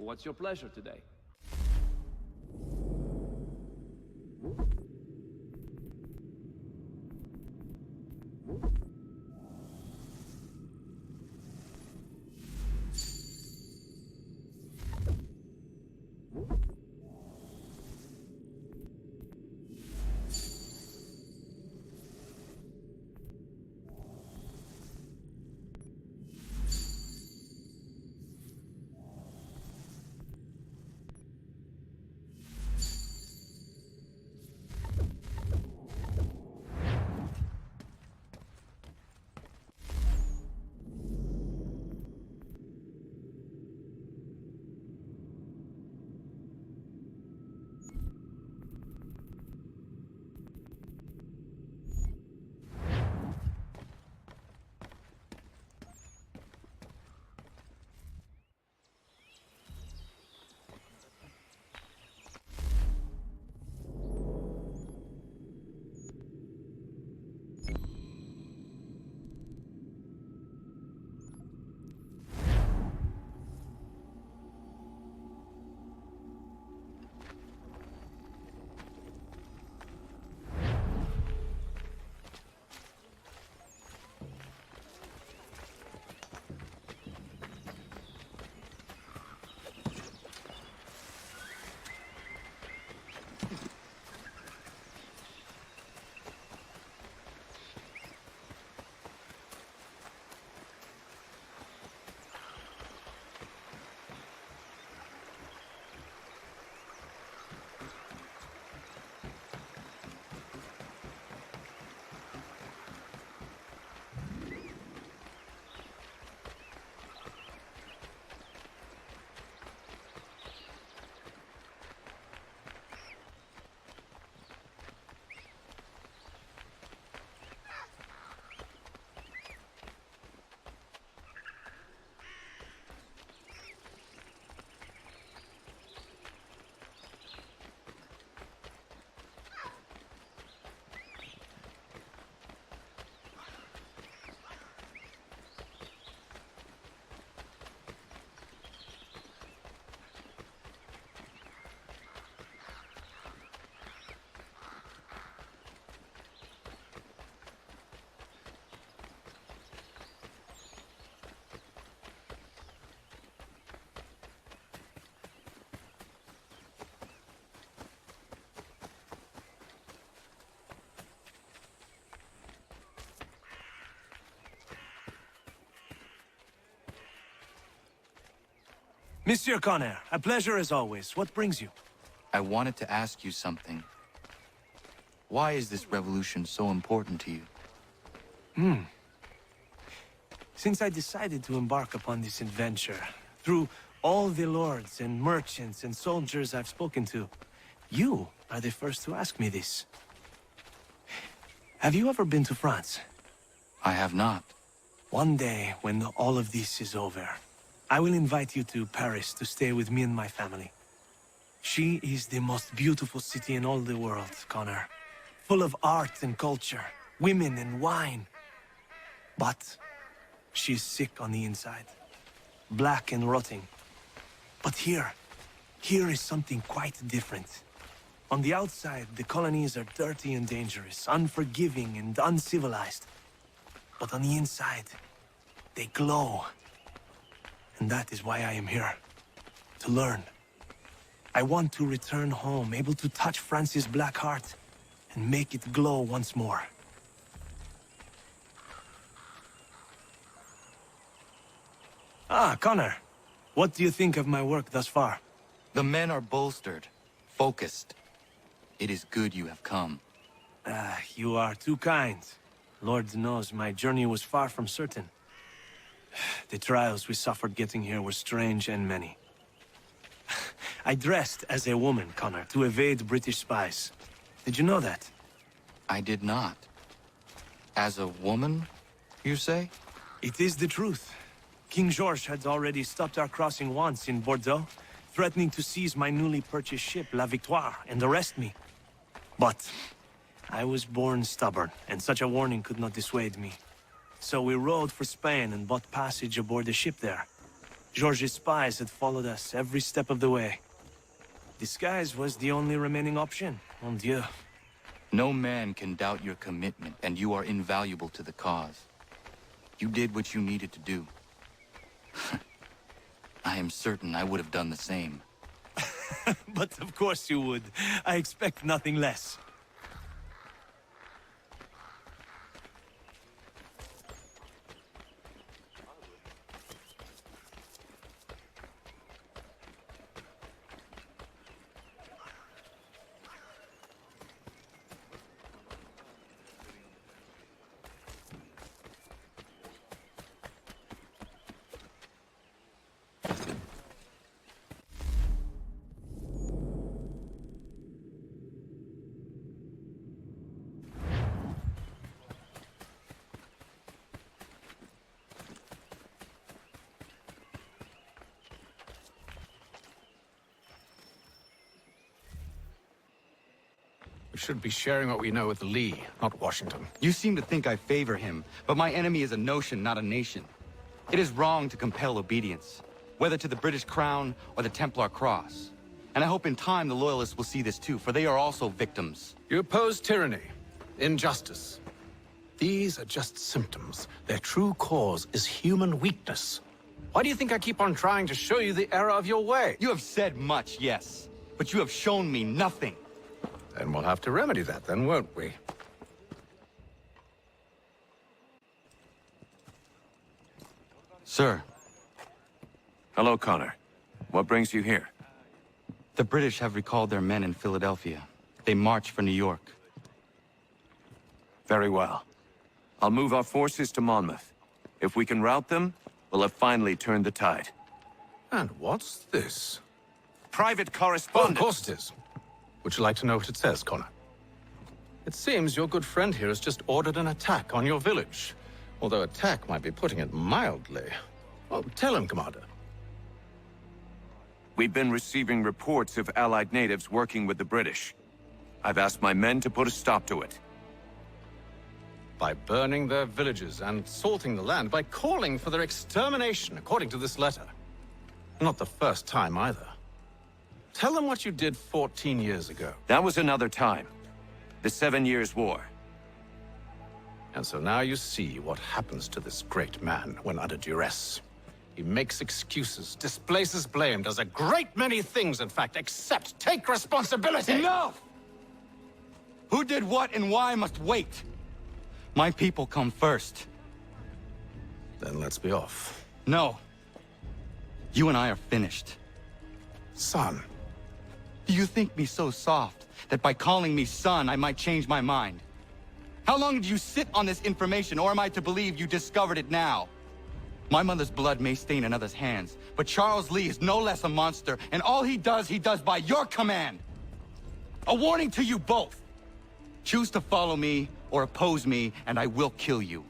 What's your pleasure today? Monsieur Connor, a pleasure as always. What brings you? I wanted to ask you something. Why is this revolution so important to you? Since I decided to embark upon this adventure, through all the lords and merchants and soldiers I've spoken to, you are the first to ask me this. Have you ever been to France? I have not. One day, when all of this is over, I will invite you to Paris to stay with me and my family. She is the most beautiful city in all the world, Connor. Full of art and culture, women and wine. But she's sick on the inside. Black and rotting. But here is something quite different. On the outside, the colonies are dirty and dangerous, unforgiving and uncivilized. But on the inside, they glow. And that is why I am here. To learn. I want to return home, able to touch France's black heart, and make it glow once more. Ah, Connor. What do you think of my work thus far? The men are bolstered, focused. It is good you have come. You are too kind. Lord knows my journey was far from certain. The trials we suffered getting here were strange and many. I dressed as a woman, Connor, to evade British spies. Did you know that? I did not. As a woman, you say? It is the truth. King George had already stopped our crossing once in Bordeaux, threatening to seize my newly purchased ship, La Victoire, and arrest me. But I was born stubborn, and such a warning could not dissuade me. So we rode for Spain and bought passage aboard the ship there. George's spies had followed us every step of the way. Disguise was the only remaining option, mon Dieu. No man can doubt your commitment, and you are invaluable to the cause. You did what you needed to do. I am certain I would have done the same. But of course you would. I expect nothing less. We should be sharing what we know with Lee, not Washington. You seem to think I favor him, but my enemy is a notion, not a nation. It is wrong to compel obedience, whether to the British Crown or the Templar Cross. And I hope in time the Loyalists will see this too, for they are also victims. You oppose tyranny, injustice. These are just symptoms. Their true cause is human weakness. Why do you think I keep on trying to show you the error of your way? You have said much, yes, but you have shown me nothing. Then we'll have to remedy that then, won't we? Sir, Hello, Connor. What brings you here? the British have recalled their men in Philadelphia. They march for New York. Very well. I'll move our forces to Monmouth. If we can rout them, we'll have finally turned the tide. And what's this? Private Oh, of correspondence! course it is. Would you like to know what it says, Connor? It seems your good friend here has just ordered an attack on your village. Although attack might be putting it mildly. Well, tell him, Commander. We've been receiving reports of Allied natives working with the British. I've asked my men to put a stop to it. By burning their villages and salting the land, by calling for their extermination, according to this letter. Not the first time, either. Tell them what you did 14 years ago. That was another time. The 7 Years' War. And so now you see what happens to this great man when under duress. He makes excuses, displaces blame, does a great many things, in fact, except take responsibility! Enough! Who did what and why must wait. My people come first. Then let's be off. No. You and I are finished. Son. Do you think me so soft that by calling me son, I might change my mind? How long did you sit on this information, or am I to believe you discovered it now? My mother's blood may stain another's hands, but Charles Lee is no less a monster, and all he does by your command. A warning to you both. Choose to follow me or oppose me, and I will kill you.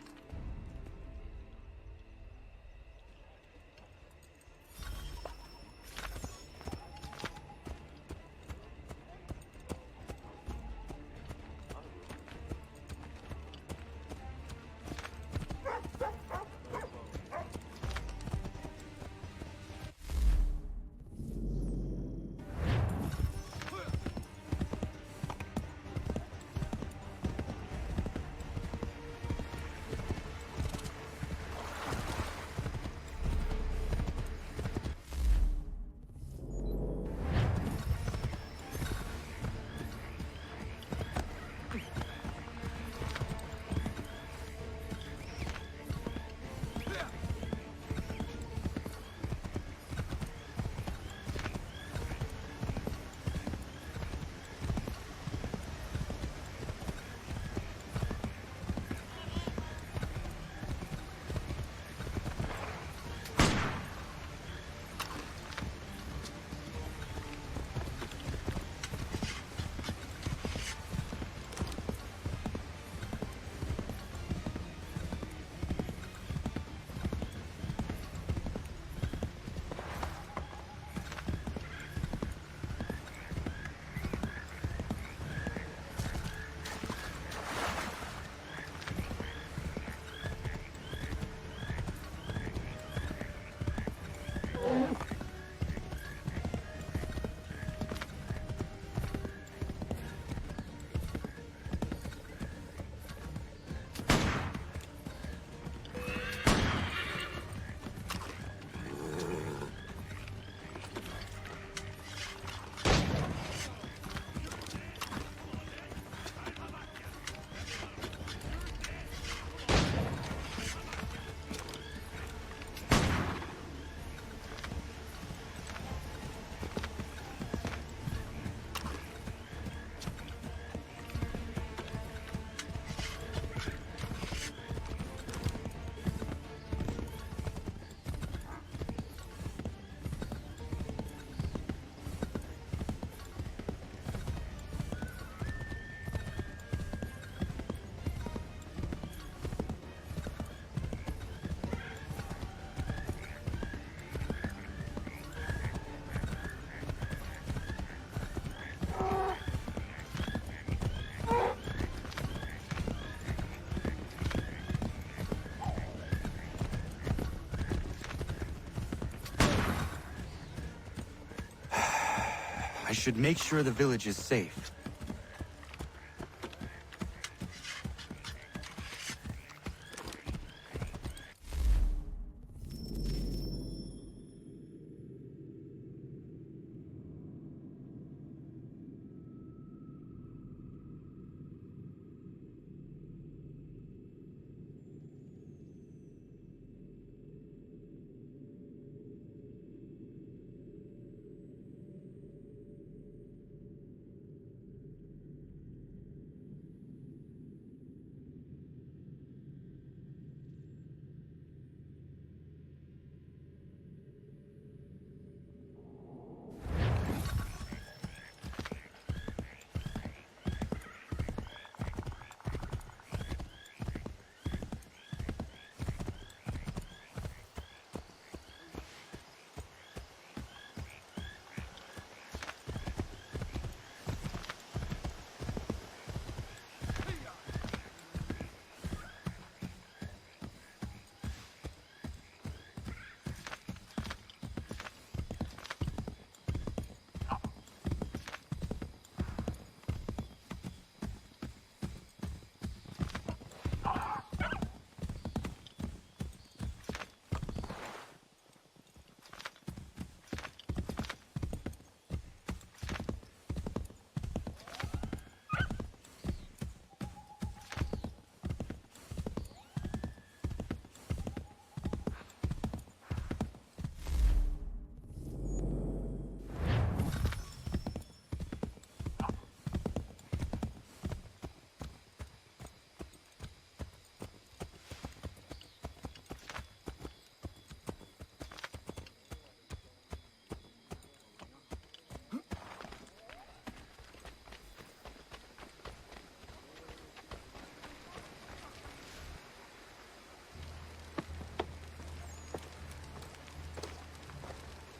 I should make sure the village is safe.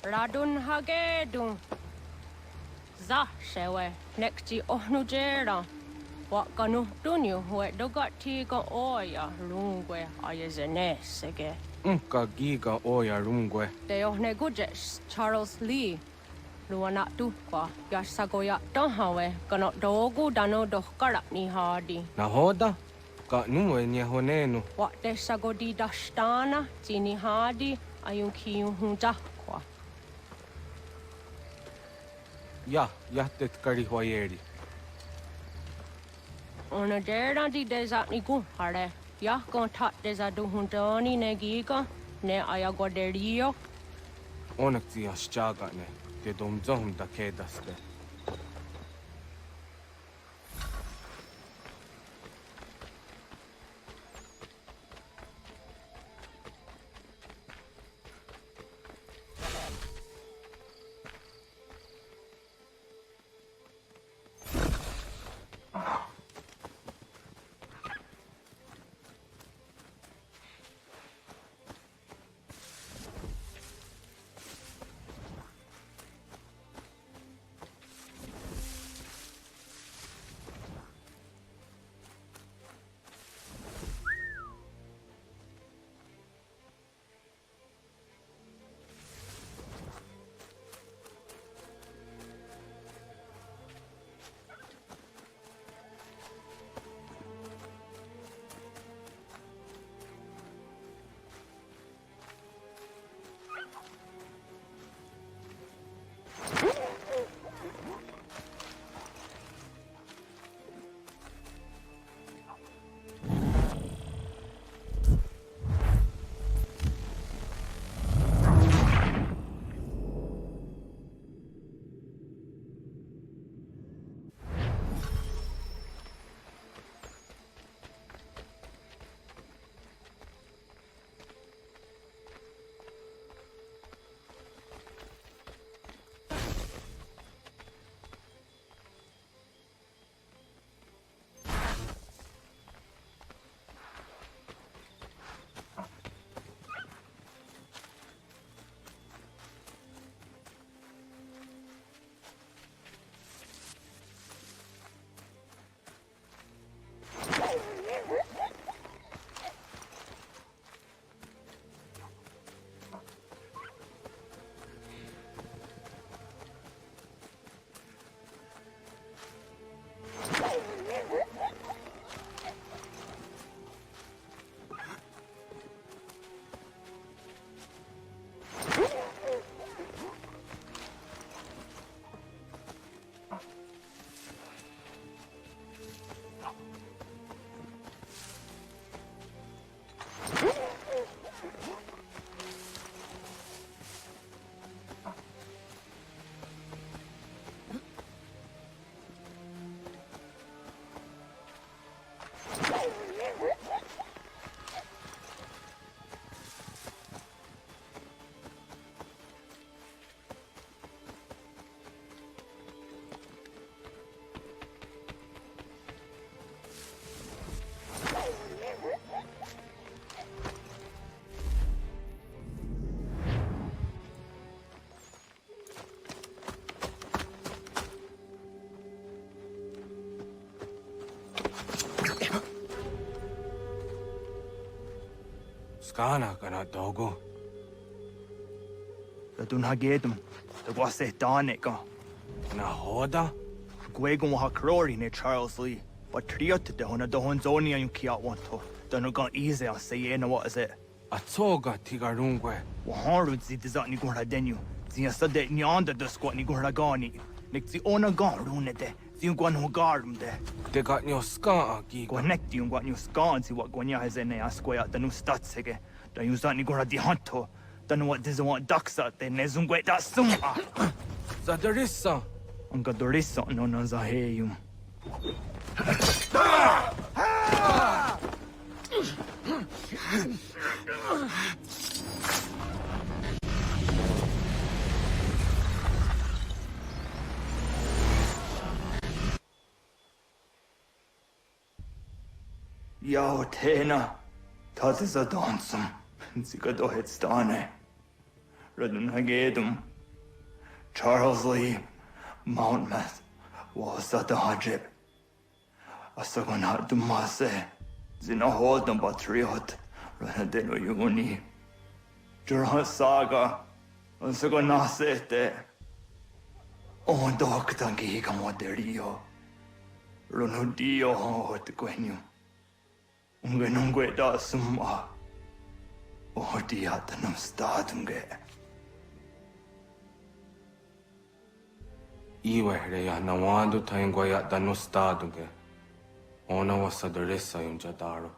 Radun hagedun. Za shewe nekti ohnujera. Wakanu dunyu we dogati ga oya lungwe ayezene sege. Ka giga oya rungwe. De ohne gujes Charles Lee. Luana tu kwa yasagoya donhawe kano dogu dano dohkara ni hadi. Na hoda? Ka nuwe nya honenu. Wa de sagodi dashtana tini hadi ayun kiyun hunja kwa. Ja, jahtet kari hoyeri. Ona dera di desa ni gu hare. Ya kon tat desa du hundani ne giga ne ayagoderio. Onak ti aschaga ne. Te dom zohum da kedaste. Skana kana dogo. Radun hagedum. The wase danika. Na hoda? Gwegun wa hakrori ne Charles Lee. But triot de hona dohon zoni ayun kiat wanto. Dano gan easy on say na what is it? Atsoga tigarungwe. Waharud zi dizat ni gurha denyu. Zia sade nyanda de squat ni gurha gani. Nik zi ona gan runete. Zi gwan ho garum de. Te got nyo ska giga. Gwanek di un gwan yu skan zi wat gwanya hezene asquaya danu statsege. Dan yu zat ni gurha di hanto. Danu wat diza want daksa de nezungwe da summa. Zadarissa. Unga dorissa no na zaheyum. Yao tena, tazisa dansum, zika dohet stane. Radun hagedum, Charles Lee, Mountmouth, was at the Hajib. Asagonat Dumase, Zinahold and Batriot, Ranadeno Yuni. Jurah Saga, Asagonasete. On Doctangi Camoderio. Runudio hot Gwenyu. Ungenungue da summa. Oh, diatanum statunge. Iwehreya nawando taingwaya danustaduge. Ona wasadoresa yung jadaro.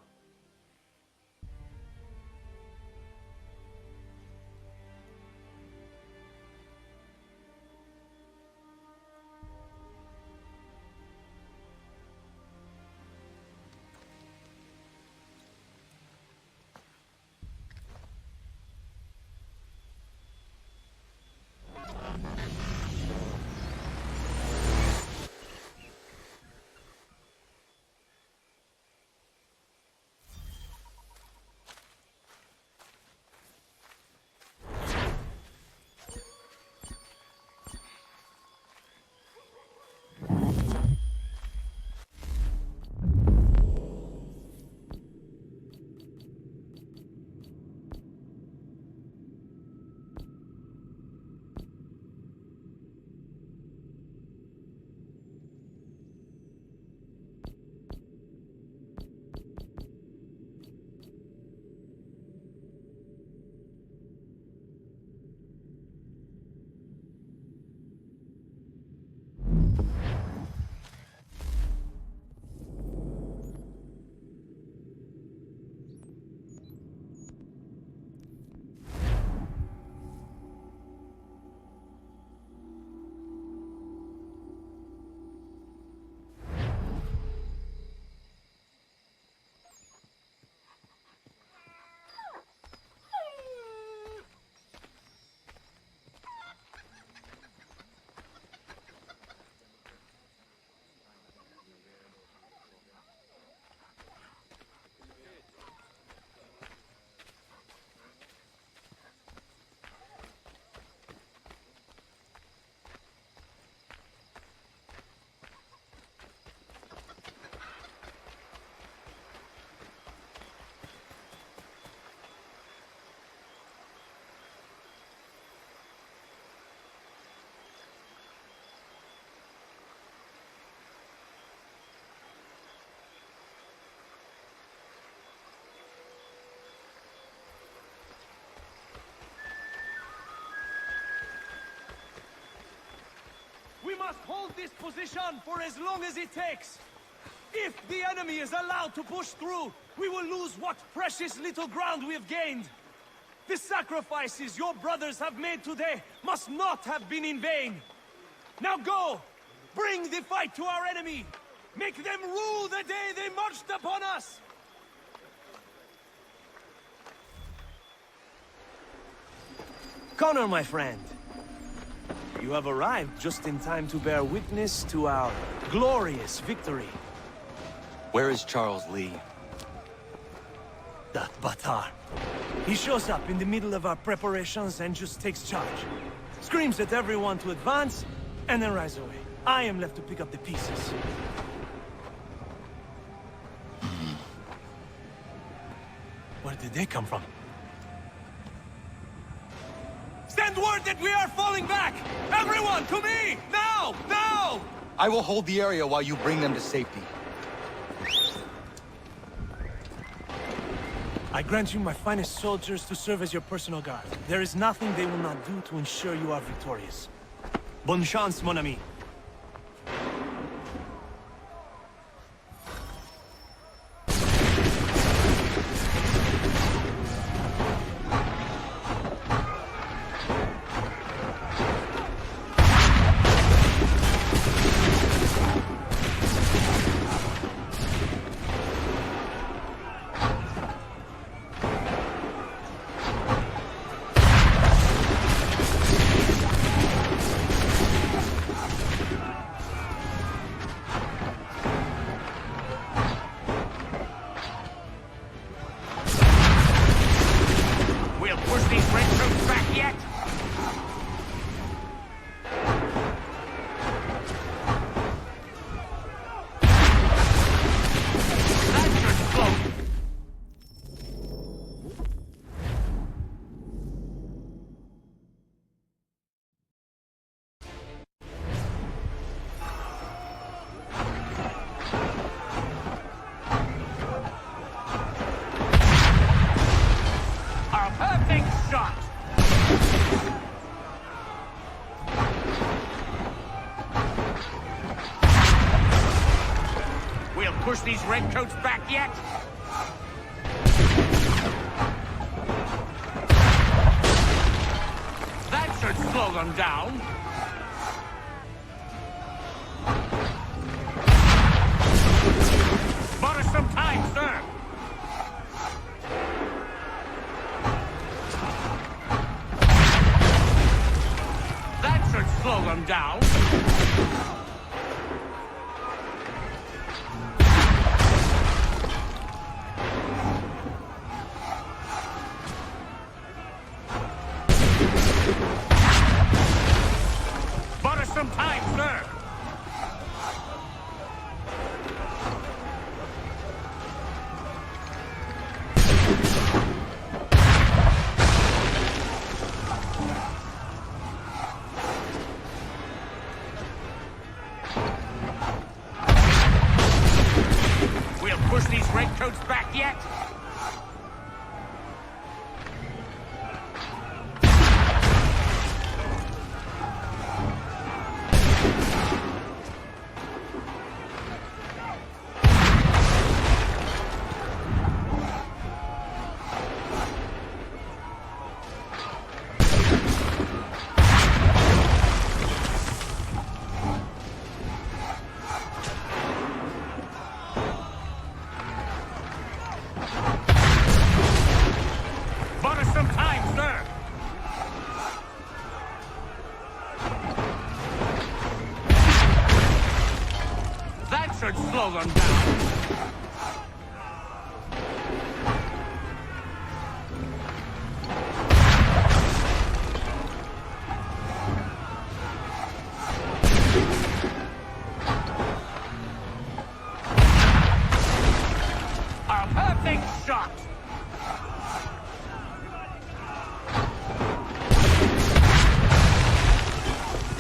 We must hold this position for as long as it takes. If the enemy is allowed to push through, we will lose what precious little ground we have gained. The sacrifices your brothers have made today must not have been in vain. Now go! Bring the fight to our enemy! Make them rue the day they marched upon us! Connor, my friend. You have arrived just in time to bear witness to our glorious victory. Where is Charles Lee? That Batar. He shows up in the middle of our preparations and just takes charge. Screams at everyone to advance, and then rides away. I am left to pick up the pieces. Where did they come from? Send word that we are falling back! Everyone, to me! Now! Now! I will hold the area while you bring them to safety. I grant you my finest soldiers to serve as your personal guard. There is nothing they will not do to ensure you are victorious. Bonne chance, mon ami. these redcoats back yet? That should slow them down. Bought us some time, sir. That should slow them down. Bought us some time, sir. We'll push these redcoats back yet? Bought us some time, sir. That should slow them down. A perfect shot.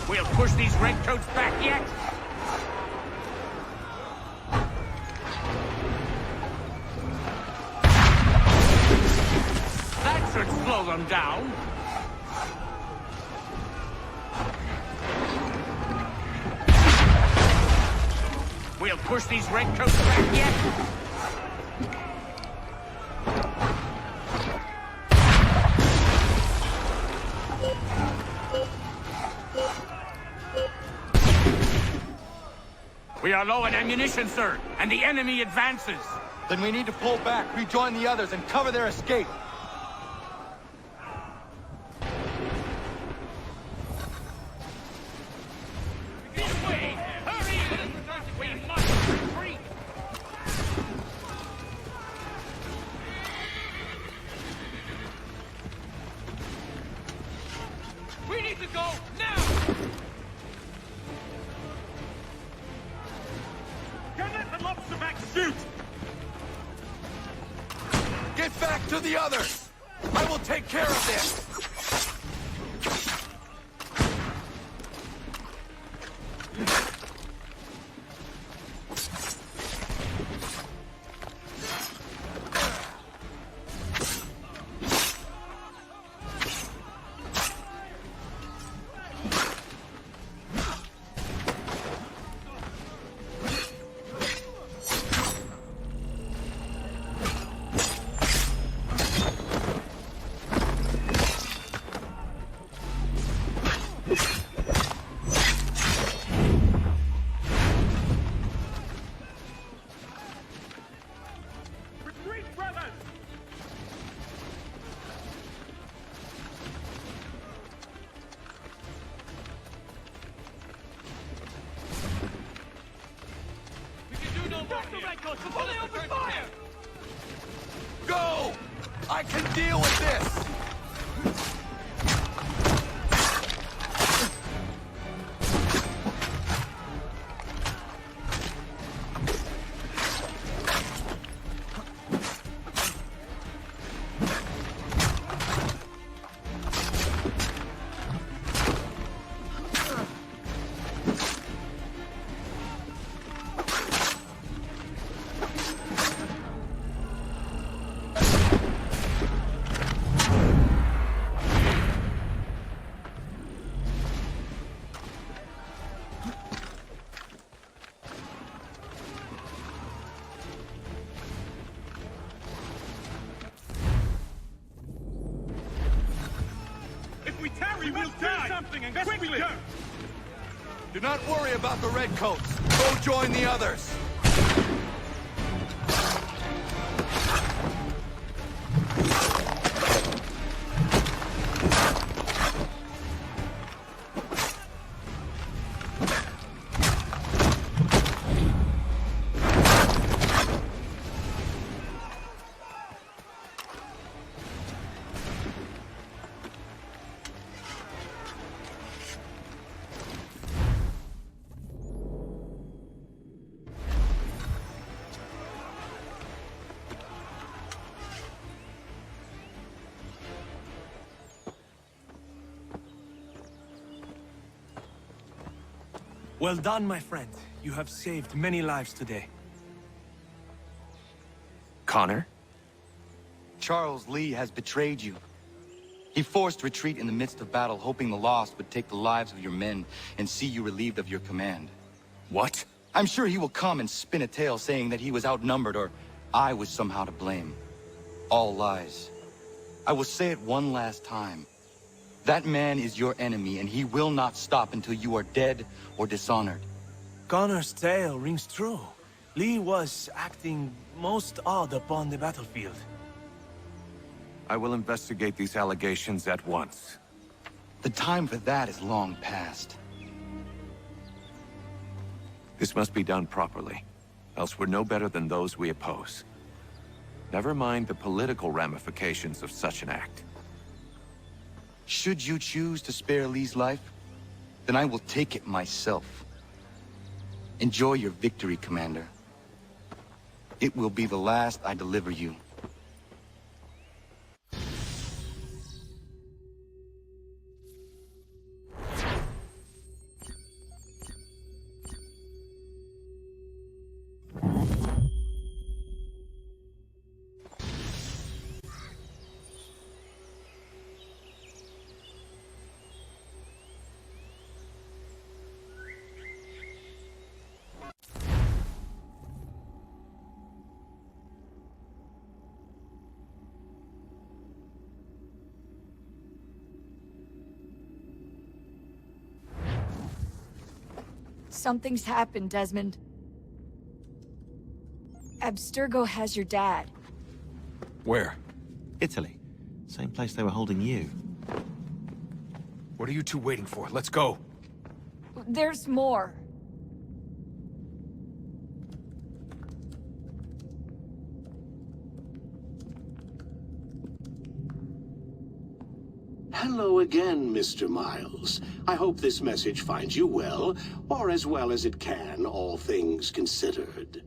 We'll push these redcoats back yet? That should slow them down. We'll push these redcoats back yet? We are low on ammunition, sir, and the enemy advances. Then we need to pull back, rejoin the others, and cover their escape. This way! Hurry! We must retreat! We need to go now! Shoot! Get back to the others! I will take care of this! Before they open fire! Go! I can deal with this! We will die! Something and quickly! Do not worry about the redcoats. Go join the others. Well done, my friend. You have saved many lives today. Connor? Charles Lee has betrayed you. He forced retreat in the midst of battle, hoping the lost would take the lives of your men and see you relieved of your command. What? I'm sure he will come and spin a tale saying that he was outnumbered or I was somehow to blame. All lies. I will say it one last time. That man is your enemy, and he will not stop until you are dead or dishonored. Connor's tale rings true. Lee was acting most odd upon the battlefield. I will investigate these allegations at once. The time for that is long past. This must be done properly, else we're no better than those we oppose. Never mind the political ramifications of such an act. Should you choose to spare Lee's life, then I will take it myself. Enjoy your victory, Commander. It will be the last I deliver you. Something's happened, Desmond. Abstergo has your dad. Where? Italy. Same place they were holding you. What are you two waiting for? Let's go. There's more. Hello again, Mr. Miles. I hope this message finds you well, or as well as it can, all things considered.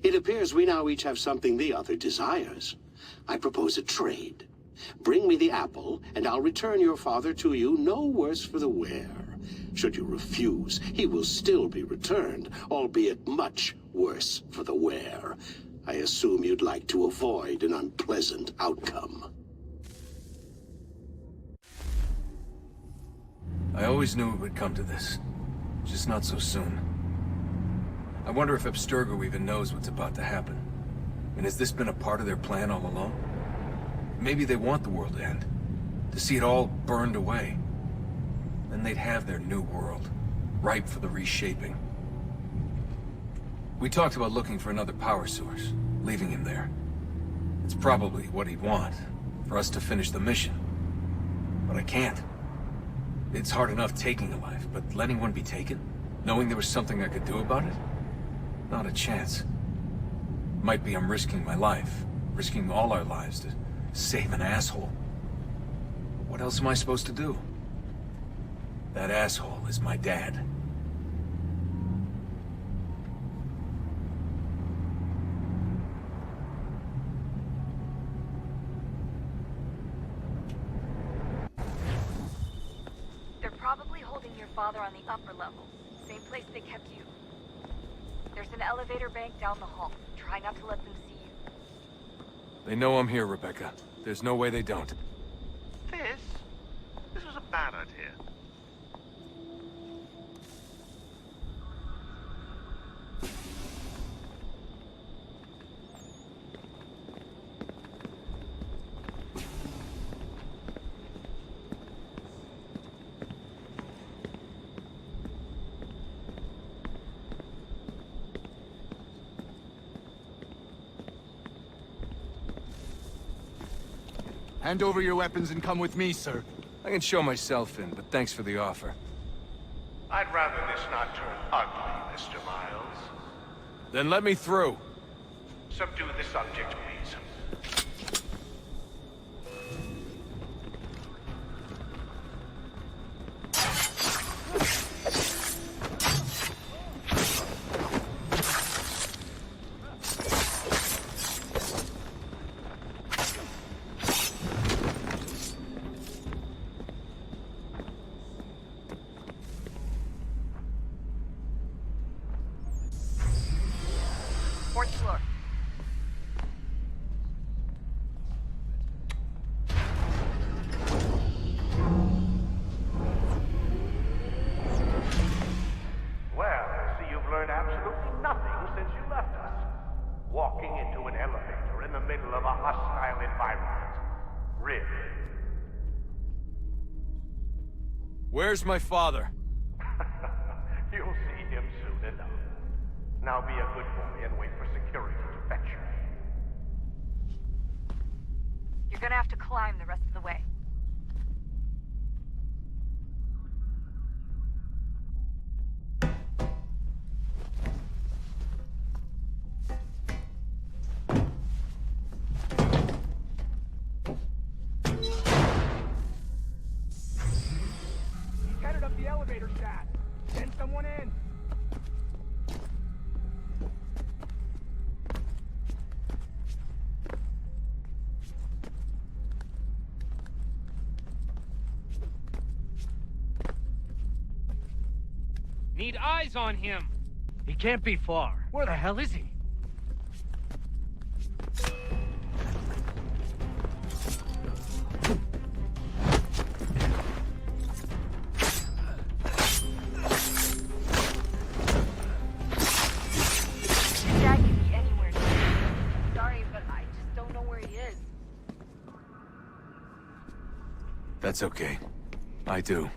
It appears we now each have something the other desires. I propose a trade. Bring me the apple, and I'll return your father to you no worse for the wear. Should you refuse, he will still be returned, albeit much worse for the wear. I assume you'd like to avoid an unpleasant outcome. I always knew it would come to this. Just not so soon. I wonder if Abstergo even knows what's about to happen. And has this been a part of their plan all along? Maybe they want the world to end. To see it all burned away. Then they'd have their new world, ripe for the reshaping. We talked about looking for another power source, leaving him there. It's probably what he'd want, for us to finish the mission. But I can't. It's hard enough taking a life, but letting one be taken? Knowing there was something I could do about it? Not a chance. Might be I'm risking my life, risking all our lives to save an asshole. What else am I supposed to do? That asshole is my dad. They're probably holding your father on the upper level. Same place they kept you. There's an elevator bank down the hall. Try not to let them see you. They know I'm here, Rebecca. There's no way they don't. This was a bad idea. Hand over your weapons and come with me, sir. I can show myself in, but thanks for the offer. I'd rather this not turn ugly, Mr. Miles. Then let me through. Subdue the subject, please. Fourth floor. Well, I see you've learned absolutely nothing since you left us. Walking into an elevator in the middle of a hostile environment. Really? Where's my father? You'll see him soon enough. Now be a good boy and wait for security to fetch you. You're gonna have to climb the rest of the way. He's headed up the elevator shaft. Send someone in. Need eyes on him. He can't be far. Where the hell is he? His dad could be anywhere near here. Sorry, but I just don't know where he is. That's okay. I do.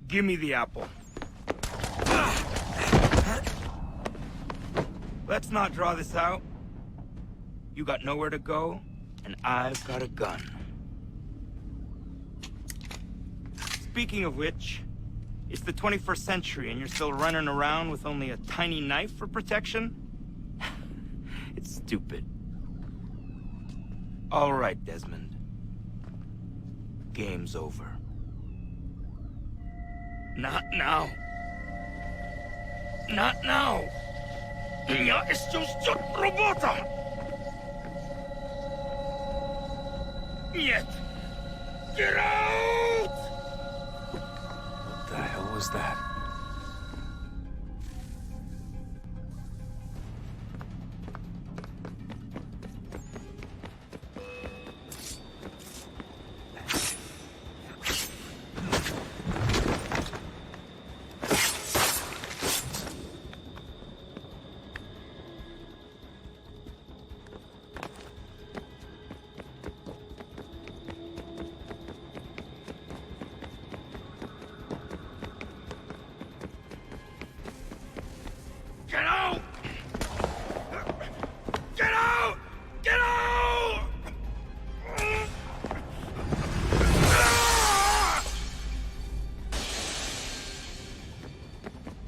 Give me the apple. Let's not draw this out. You got nowhere to go, and I've got a gun. Speaking of which, it's the 21st century and you're still running around with only a tiny knife for protection? It's stupid. All right, Desmond. Game's over. Not now. Not now. Я еще ждет работа. Нет. Get out! was that? Get out! Get out! Get out!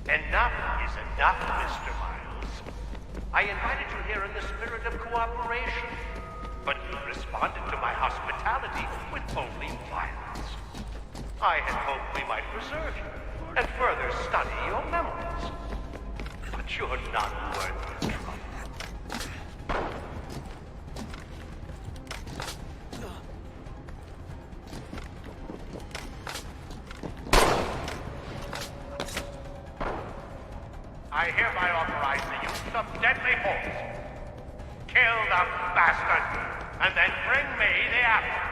Enough is enough, Mr. Miles. I invited you here in the spirit of cooperation, but you responded to my hospitality with only violence. I had hoped we might preserve you and further study your memories. But you're not worth the trouble. I hereby authorize the use of deadly force. Kill the bastard, and then bring me the apple.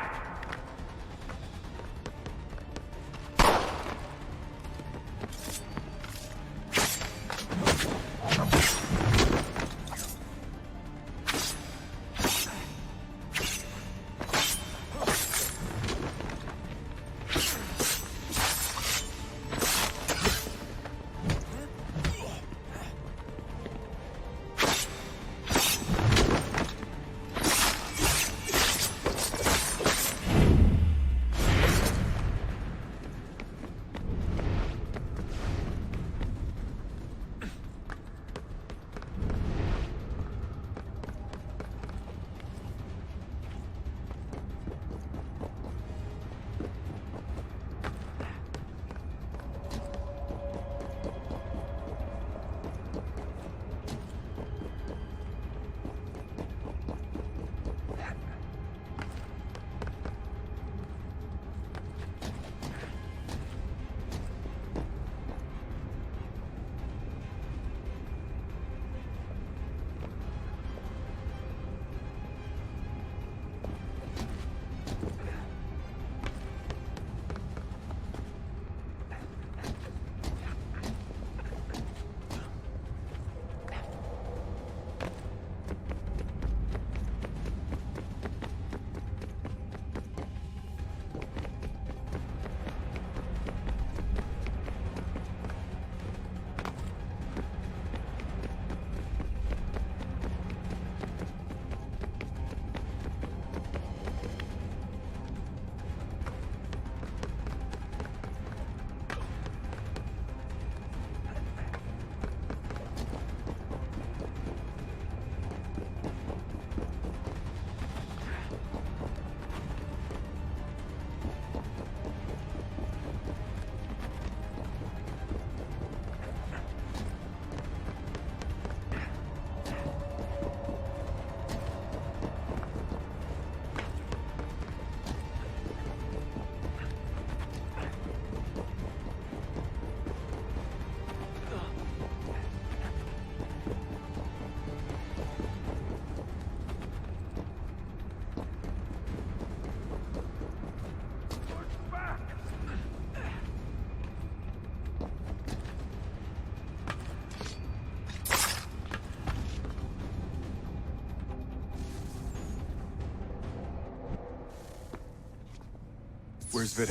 Where's Vidic?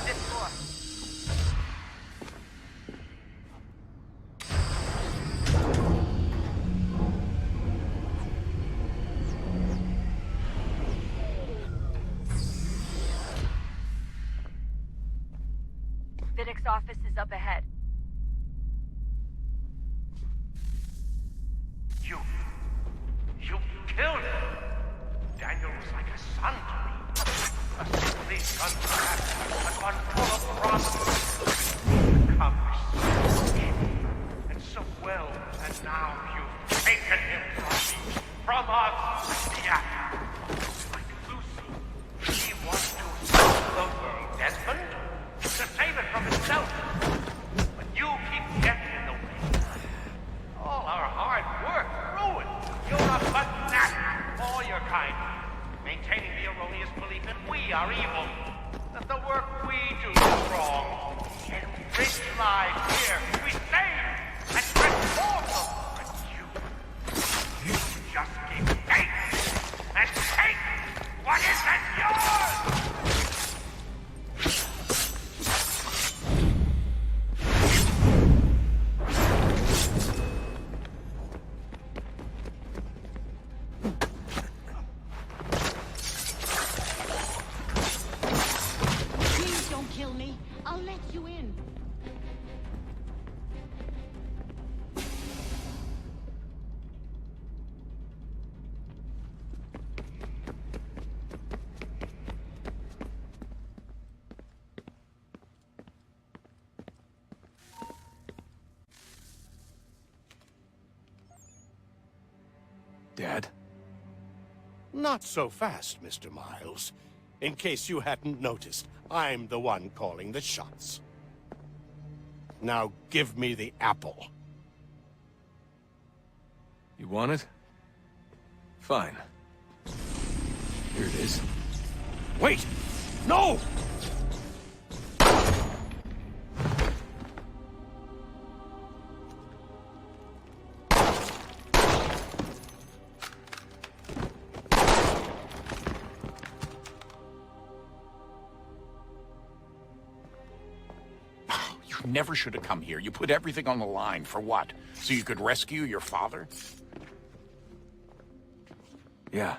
This floor. Vidic's office is up ahead. You killed him. Daniel was like a son to me. A simply uncracked, but one full of promise. Accomplished and so well, and now you've taken him from me, from us. Yeah. Like Lucy, he wants to save the world, Desmond, to save it from itself. I'll let you in. Dad? Not so fast, Mr. Miles. In case you hadn't noticed, I'm the one calling the shots. Now give me the apple. You want it? Fine. Here it is. Wait! No! You never should have come here. You put everything on the line. For what? So you could rescue your father? Yeah.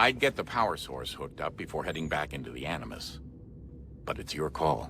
I'd get the power source hooked up before heading back into the Animus. But it's your call.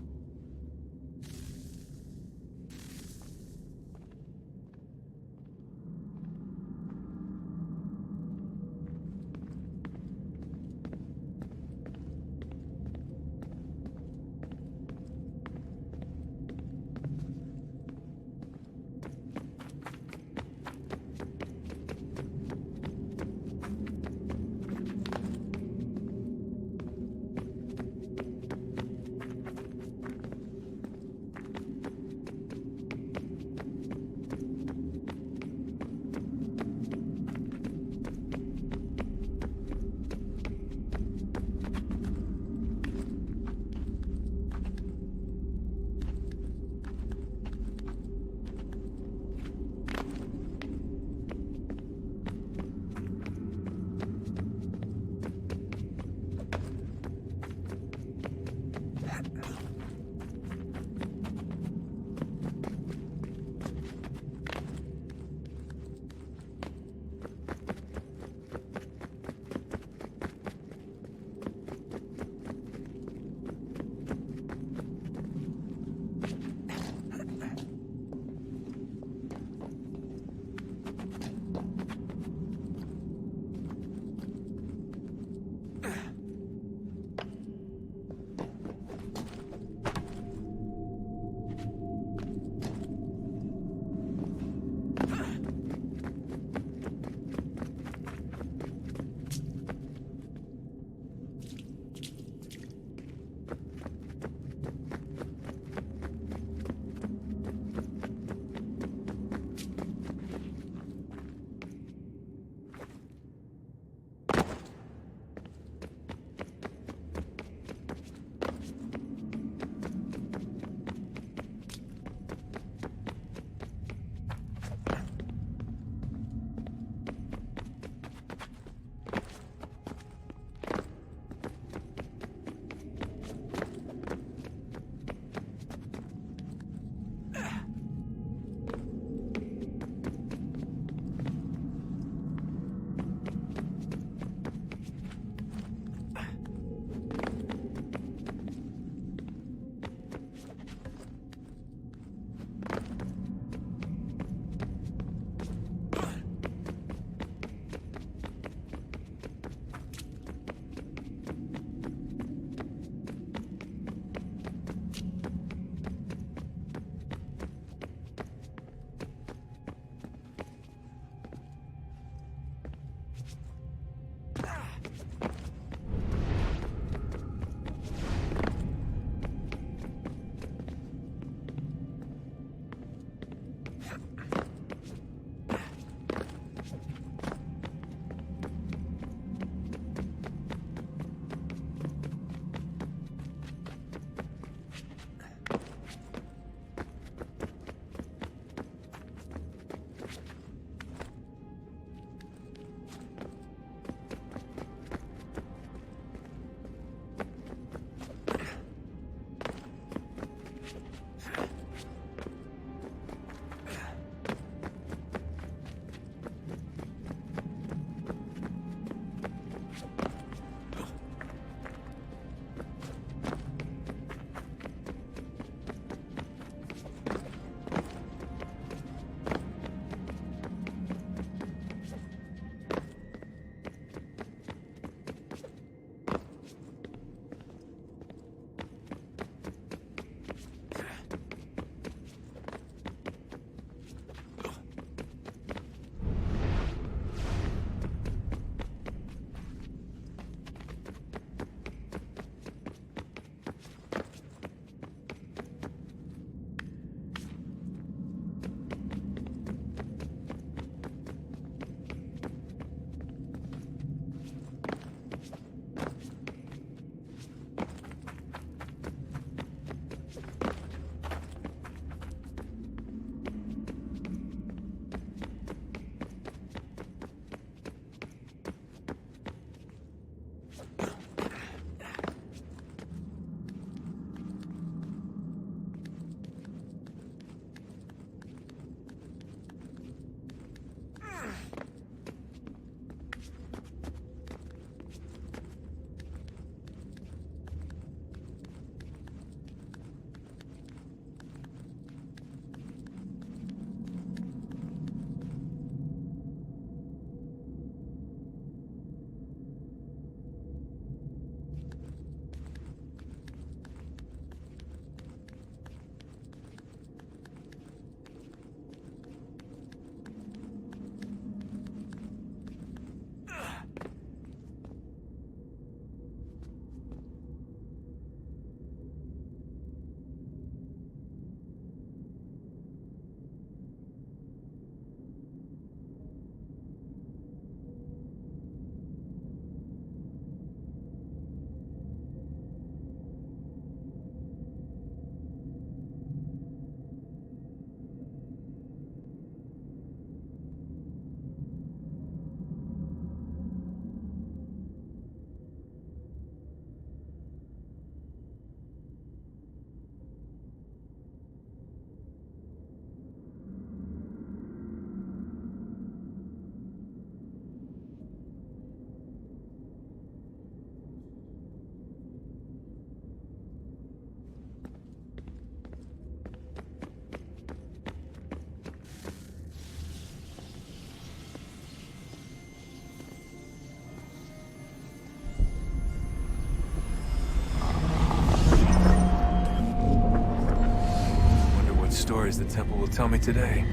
stories the temple will tell me today.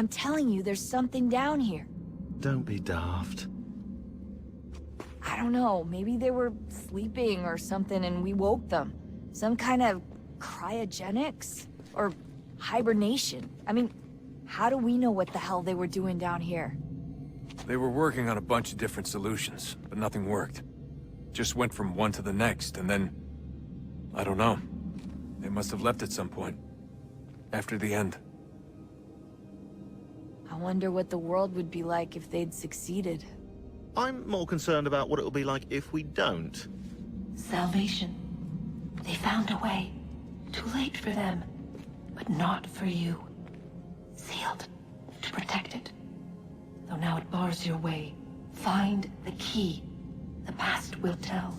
I'm telling you, there's something down here. Don't be daft. I don't know, maybe they were sleeping or something and we woke them. Some kind of cryogenics? Or hibernation? I mean, how do we know what the hell they were doing down here? They were working on a bunch of different solutions, but nothing worked. Just went from one to the next, and then... I don't know. They must have left at some point. After the end. I wonder what the world would be like if they'd succeeded. I'm more concerned about what it'll be like if we don't. Salvation. They found a way. Too late for them, but not for you. Sealed to protect it. Though now it bars your way. Find the key. The past will tell.